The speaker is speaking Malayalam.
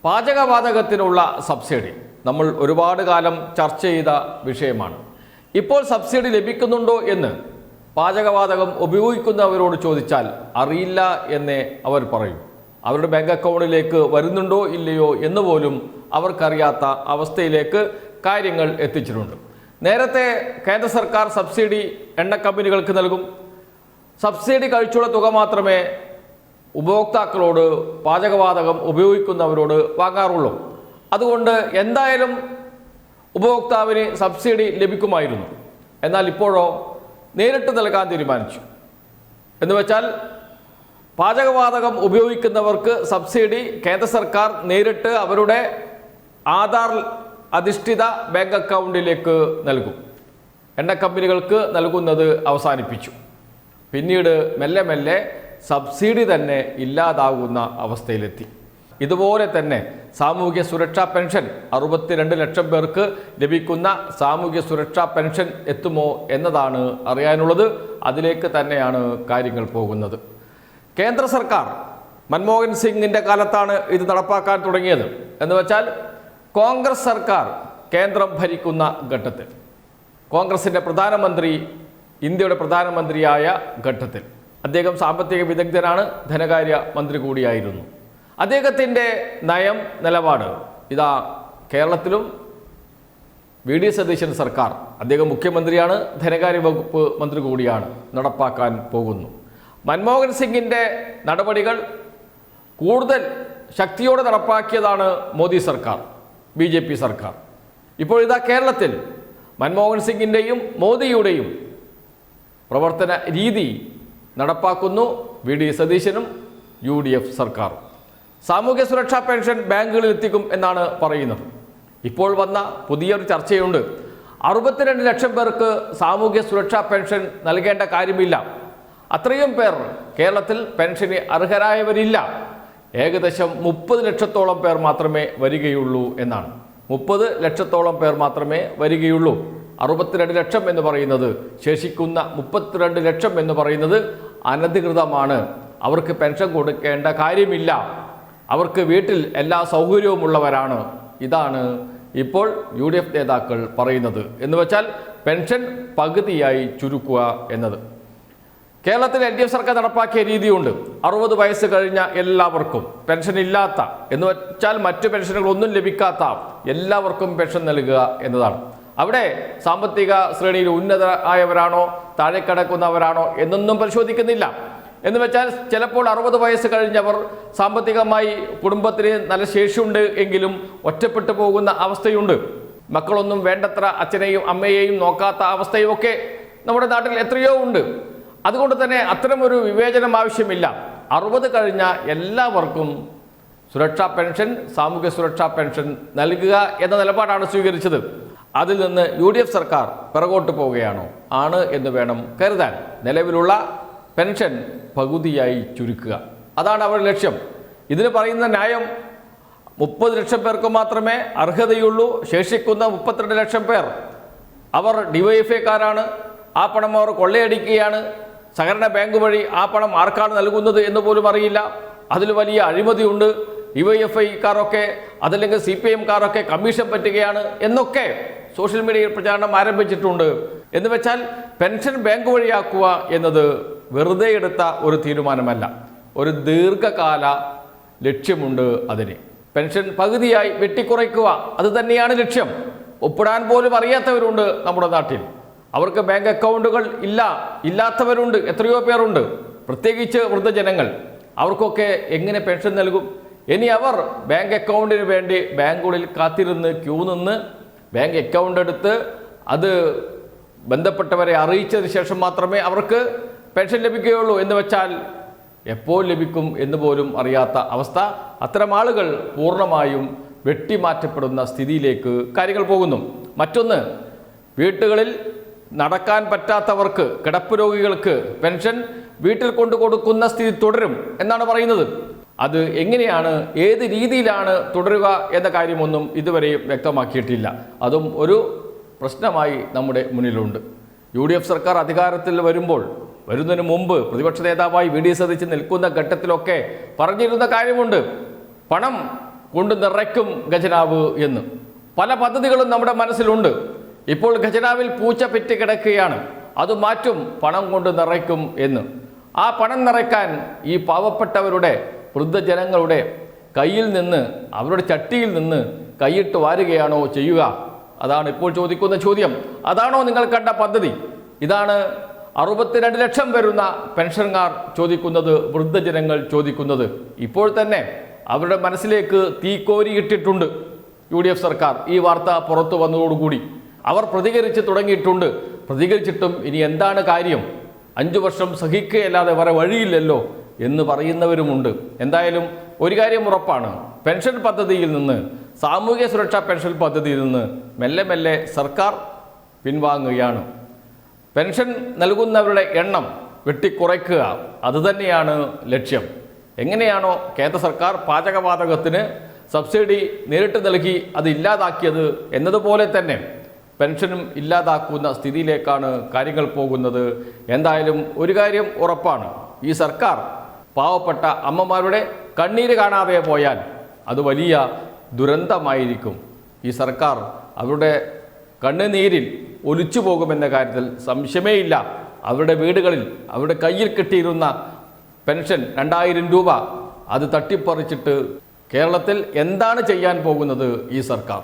പാചകവാതകത്തിനുള്ള സബ്സിഡി നമ്മൾ ഒരുപാട് കാലം ചർച്ച ചെയ്ത വിഷയമാണ്. ഇപ്പോൾ സബ്സിഡി ലഭിക്കുന്നുണ്ടോ എന്ന് പാചകവാതകം ഉപയോഗിക്കുന്നവരോട് ചോദിച്ചാൽ അറിയില്ല എന്നേ അവർ പറയും. അവരുടെ ബാങ്ക് അക്കൗണ്ടിലേക്ക് വരുന്നുണ്ടോ ഇല്ലയോ എന്ന് പോലും അവർക്കറിയാത്ത അവസ്ഥയിലേക്ക് കാര്യങ്ങൾ എത്തിച്ചിട്ടുണ്ട്. നേരത്തെ കേന്ദ്ര സർക്കാർ സബ്സിഡി എണ്ണ കമ്പനികൾക്ക് നൽകും. സബ്സിഡി കഴിച്ചുള്ള തുക മാത്രമേ ഉപഭോക്താക്കളോട് പാചകവാതകം ഉപയോഗിക്കുന്നവരോട് വാങ്ങാറുള്ളൂ. അതുകൊണ്ട് എന്തായാലും ഉപഭോക്താവിന് സബ്സിഡി ലഭിക്കുമായിരുന്നു. എന്നാൽ ഇപ്പോഴോ നേരിട്ട് നൽകാൻ തീരുമാനിച്ചു. എന്ന് വെച്ചാൽ പാചകവാതകം ഉപയോഗിക്കുന്നവർക്ക് സബ്സിഡി കേന്ദ്ര സർക്കാർ നേരിട്ട് അവരുടെ ആധാർ അധിഷ്ഠിത ബാങ്ക് അക്കൗണ്ടിലേക്ക് നൽകും. എണ്ണ കമ്പനികൾക്ക് നൽകുന്നത് അവസാനിപ്പിച്ചു. പിന്നീട് മെല്ലെ മെല്ലെ സബ്സിഡി തന്നെ ഇല്ലാതാകുന്ന അവസ്ഥയിലെത്തി. ഇതുപോലെ തന്നെ സാമൂഹ്യ സുരക്ഷാ പെൻഷൻ 62 ലക്ഷം പേർക്ക് ലഭിക്കുന്ന സാമൂഹ്യ സുരക്ഷാ പെൻഷൻ എത്തുമോ എന്നതാണ് അറിയാനുള്ളത്. അതിലേക്ക് തന്നെയാണ് കാര്യങ്ങൾ പോകുന്നത്. കേന്ദ്ര സർക്കാർ മൻമോഹൻ സിംഗിൻ്റെ കാലത്താണ് ഇത് നടപ്പാക്കാൻ തുടങ്ങിയത്. എന്ന് വെച്ചാൽ കോൺഗ്രസ് സർക്കാർ കേന്ദ്രം ഭരിക്കുന്ന ഘട്ടത്തിൽ, കോൺഗ്രസിൻ്റെ പ്രധാനമന്ത്രി ഇന്ത്യയുടെ പ്രധാനമന്ത്രിയായ ഘട്ടത്തിൽ അദ്ദേഹം സാമ്പത്തിക വിദഗ്ധനാണ്, ധനകാര്യ മന്ത്രി കൂടിയായിരുന്നു. അദ്ദേഹത്തിൻ്റെ നയം നിലപാട് ഇതാ കേരളത്തിലും വി ഡി സതീശൻ സർക്കാർ, അദ്ദേഹം മുഖ്യമന്ത്രിയാണ്, ധനകാര്യ വകുപ്പ് മന്ത്രി കൂടിയാണ്, നടപ്പാക്കാൻ പോകുന്നു. മൻമോഹൻ സിംഗിൻ്റെ നടപടികൾ കൂടുതൽ ശക്തിയോടെ നടപ്പാക്കിയതാണ് മോദി സർക്കാർ, BJP സർക്കാർ. ഇപ്പോൾ ഇതാ കേരളത്തിൽ മൻമോഹൻ സിംഗിൻ്റെയും മോദിയുടെയും പ്രവർത്തന രീതി നടപ്പാക്കുന്നു വി ഡി സതീശനും UDF സർക്കാർ. സാമൂഹ്യ സുരക്ഷാ പെൻഷൻ ബാങ്കുകളിൽ എത്തിക്കും എന്നാണ് പറയുന്നത്. ഇപ്പോൾ വന്ന പുതിയൊരു ചർച്ചയുണ്ട്. 62 ലക്ഷം പേർക്ക് സാമൂഹ്യ സുരക്ഷാ പെൻഷൻ നൽകേണ്ട കാര്യമില്ല. അത്രയും പേർ കേരളത്തിൽ പെൻഷന് അർഹരായവരില്ല. ഏകദേശം 30 ലക്ഷത്തോളം പേർ മാത്രമേ വരികയുള്ളൂ എന്നാണ്. 30 ലക്ഷത്തോളം പേർ മാത്രമേ വരികയുള്ളൂ. 62 ലക്ഷം എന്ന് പറയുന്നത്, ശേഷിക്കുന്ന 32 ലക്ഷം എന്ന് പറയുന്നത് അനധികൃതമാണ്. അവർക്ക് പെൻഷൻ കൊടുക്കേണ്ട കാര്യമില്ല. അവർക്ക് വീട്ടിൽ എല്ലാ സൗകര്യവും ഉള്ളവരാണ്. ഇതാണ് ഇപ്പോൾ UDF നേതാക്കൾ പറയുന്നത്. എന്ന് വെച്ചാൽ പെൻഷൻ പകുതിയായി ചുരുക്കുക എന്നത്. കേരളത്തിൽ LDF സർക്കാർ നടപ്പാക്കിയ രീതിയുണ്ട്. 60 വയസ്സ് കഴിഞ്ഞ എല്ലാവർക്കും, പെൻഷൻ ഇല്ലാത്ത എന്ന് വെച്ചാൽ മറ്റു പെൻഷനുകളൊന്നും ലഭിക്കാത്ത എല്ലാവർക്കും പെൻഷൻ നൽകുക എന്നതാണ്. അവിടെ സാമ്പത്തിക ശ്രേണിയിൽ ഉന്നതരായവരാണോ താഴെ കിടക്കുന്നവരാണോ എന്നൊന്നും പരിശോധിക്കുന്നില്ല. എന്ന് വെച്ചാൽ ചിലപ്പോൾ 60 വയസ്സ് കഴിഞ്ഞവർ സാമ്പത്തികമായി കുടുംബത്തിന് നല്ല ശേഷിയുണ്ട് എങ്കിലും ഒറ്റപ്പെട്ടു പോകുന്ന അവസ്ഥയുണ്ട്. മക്കളൊന്നും വേണ്ടത്ര അച്ഛനെയും അമ്മയെയും നോക്കാത്ത അവസ്ഥയുമൊക്കെ നമ്മുടെ നാട്ടിൽ എത്രയോ ഉണ്ട്. അതുകൊണ്ട് തന്നെ അത്തരമൊരു വിവേചനം ആവശ്യമില്ല. 60 കഴിഞ്ഞ എല്ലാവർക്കും സുരക്ഷാ പെൻഷൻ, സാമൂഹ്യ സുരക്ഷാ പെൻഷൻ നൽകുക എന്ന നിലപാടാണ് സ്വീകരിച്ചത്. അതിൽ നിന്ന് UDF സർക്കാർ പിറകോട്ട് പോവുകയാണോ? ആണ് എന്ന് വേണം കരുതാൻ. നിലവിലുള്ള പെൻഷൻ പകുതിയായി ചുരുക്കുക, അതാണ് അവരുടെ ലക്ഷ്യം. ഇതിന് പറയുന്ന ന്യായം 30 ലക്ഷം പേർക്ക് മാത്രമേ അർഹതയുള്ളൂ. ശേഷിക്കുന്ന 32 ലക്ഷം പേർ അവർ DYFIക്കാരാണ്. ആ പണം അവർ കൊള്ളയടിക്കുകയാണ്. സഹകരണ ബാങ്ക് വഴി ആ പണം ആർക്കാണ് നൽകുന്നത് എന്ന് പോലും അറിയില്ല. അതിൽ വലിയ അഴിമതിയുണ്ട്. DYFIക്കാരൊക്കെ അതല്ലെങ്കിൽ CPIMകാരൊക്കെ കമ്മീഷൻ പറ്റുകയാണ് എന്നൊക്കെ സോഷ്യൽ മീഡിയയിൽ പ്രചാരണം ആരംഭിച്ചിട്ടുണ്ട്. എന്ന് വെച്ചാൽ പെൻഷൻ ബാങ്ക് വഴിയാക്കുക എന്നത് വെറുതെ എടുത്ത ഒരു തീരുമാനമല്ല. ഒരു ദീർഘകാല ലക്ഷ്യമുണ്ട് അതിന്. പെൻഷൻ പകുതിയായി വെട്ടിക്കുറയ്ക്കുക, അത് തന്നെയാണ് ലക്ഷ്യം. ഒപ്പിടാൻ പോലും അറിയാത്തവരുണ്ട് നമ്മുടെ നാട്ടിൽ. അവർക്ക് ബാങ്ക് അക്കൗണ്ടുകൾ ഇല്ലാത്തവരുണ്ട്, എത്രയോ പേരുണ്ട്. പ്രത്യേകിച്ച് വൃദ്ധജനങ്ങൾ. അവർക്കൊക്കെ എങ്ങനെ പെൻഷൻ നൽകും? ഇനി അവർ ബാങ്ക് അക്കൗണ്ടിന് വേണ്ടി ബാങ്കുകളിൽ കാത്തിരുന്ന് ക്യൂ നിന്ന് ബാങ്ക് അക്കൗണ്ട് എടുത്ത് അത് ബന്ധപ്പെട്ടവരെ അറിയിച്ചതിന് ശേഷം മാത്രമേ അവർക്ക് പെൻഷൻ ലഭിക്കുകയുള്ളൂ. എന്ന് വെച്ചാൽ എപ്പോൾ ലഭിക്കും എന്ന് പോലും അറിയാത്ത അവസ്ഥ. അത്തരം ആളുകൾ പൂർണ്ണമായും വെട്ടിമാറ്റപ്പെടുന്ന സ്ഥിതിയിലേക്ക് കാര്യങ്ങൾ പോകുന്നു. മറ്റൊന്ന്, വീട്ടുകളിൽ നടക്കാൻ പറ്റാത്തവർക്ക്, കിടപ്പ് രോഗികൾക്ക് പെൻഷൻ വീട്ടിൽ കൊണ്ടു കൊടുക്കുന്ന സ്ഥിതി തുടരും എന്നാണ് പറയുന്നത്. അത് എങ്ങനെയാണ്, ഏത് രീതിയിലാണ് തുടരുക എന്ന കാര്യമൊന്നും ഇതുവരെ വ്യക്തമാക്കിയിട്ടില്ല. അതും ഒരു പ്രശ്നമായി നമ്മുടെ മുന്നിലുണ്ട്. UDF സർക്കാർ അധികാരത്തിൽ വരുന്നതിന് മുമ്പ് പ്രതിപക്ഷ നേതാവായി വി ഡി സതീശൻ നിൽക്കുന്ന ഘട്ടത്തിലൊക്കെ പറഞ്ഞിരുന്ന കാര്യമുണ്ട്. പണം കൊണ്ട് നിറയ്ക്കും ഖജനാവ് എന്ന്. പല പദ്ധതികളും നമ്മുടെ മനസ്സിലുണ്ട്. ഇപ്പോൾ ഖജനാവിൽ പൂച്ച പെറ്റ് കിടക്കുകയാണ്, അത് മാറ്റും, പണം കൊണ്ട് നിറയ്ക്കും എന്ന്. ആ പണം നിറയ്ക്കാൻ ഈ പാവപ്പെട്ടവരുടെ വൃദ്ധജനങ്ങളുടെ കയ്യിൽ നിന്ന്, അവരുടെ ചട്ടിയിൽ നിന്ന് കൈയിട്ട് വാരുകയാണോ ചെയ്യുക? അതാണ് ഇപ്പോൾ ചോദിക്കുന്ന ചോദ്യം. അതാണോ നിങ്ങൾ കണ്ട പദ്ധതി? ഇതാണ് 62 ലക്ഷം വരുന്ന പെൻഷൻകാർ ചോദിക്കുന്നത്, വൃദ്ധജനങ്ങൾ ചോദിക്കുന്നത്. ഇപ്പോൾ തന്നെ അവരുടെ മനസ്സിലേക്ക് തീക്കോരിയിട്ടിട്ടുണ്ട് UDF സർക്കാർ. ഈ വാർത്ത പുറത്തു വന്നതോടുകൂടി അവർ പ്രതികരിച്ച് തുടങ്ങിയിട്ടുണ്ട്. പ്രതികരിച്ചിട്ടും ഇനി എന്താണ് കാര്യം, 5 വർഷം സഹിക്കുകയല്ലാതെ വേറെ വഴിയില്ലല്ലോ എന്ന് പറയുന്നവരുമുണ്ട്. എന്തായാലും ഒരു കാര്യം ഉറപ്പാണ്, പെൻഷൻ പദ്ധതിയിൽ നിന്ന്, സാമൂഹ്യ സുരക്ഷാ പെൻഷൻ പദ്ധതിയിൽ നിന്ന് മെല്ലെ മെല്ലെ സർക്കാർ പിൻവാങ്ങുകയാണ്. പെൻഷൻ നൽകുന്നവരുടെ എണ്ണം വെട്ടിക്കുറയ്ക്കുക, അതുതന്നെയാണ് ലക്ഷ്യം. എങ്ങനെയാണോ കേന്ദ്ര സർക്കാർ പാചകവാതകത്തിന് സബ്സിഡി നേരിട്ട് നൽകി അത് ഇല്ലാതാക്കിയത് എന്നതുപോലെ തന്നെ പെൻഷനും ഇല്ലാതാക്കുന്ന സ്ഥിതിയിലേക്കാണ് കാര്യങ്ങൾ പോകുന്നത്. എന്തായാലും ഒരു കാര്യം ഉറപ്പാണ്, ഈ സർക്കാർ പാവപ്പെട്ട അമ്മമാരുടെ കണ്ണീര് കാണാതെ പോയാൽ അത് വലിയ ദുരന്തമായിരിക്കും. ഈ സർക്കാർ അവരുടെ കണ്ണുനീരിൽ ഒലിച്ചു പോകുമെന്ന കാര്യത്തിൽ സംശയമേയില്ല. അവരുടെ വീടുകളിൽ അവരുടെ കയ്യിൽ കിട്ടിയിരുന്ന പെൻഷൻ 2000 രൂപ അത് തട്ടിപ്പറിച്ചിട്ട് കേരളത്തിൽ എന്താണ് ചെയ്യാൻ പോകുന്നത് ഈ സർക്കാർ?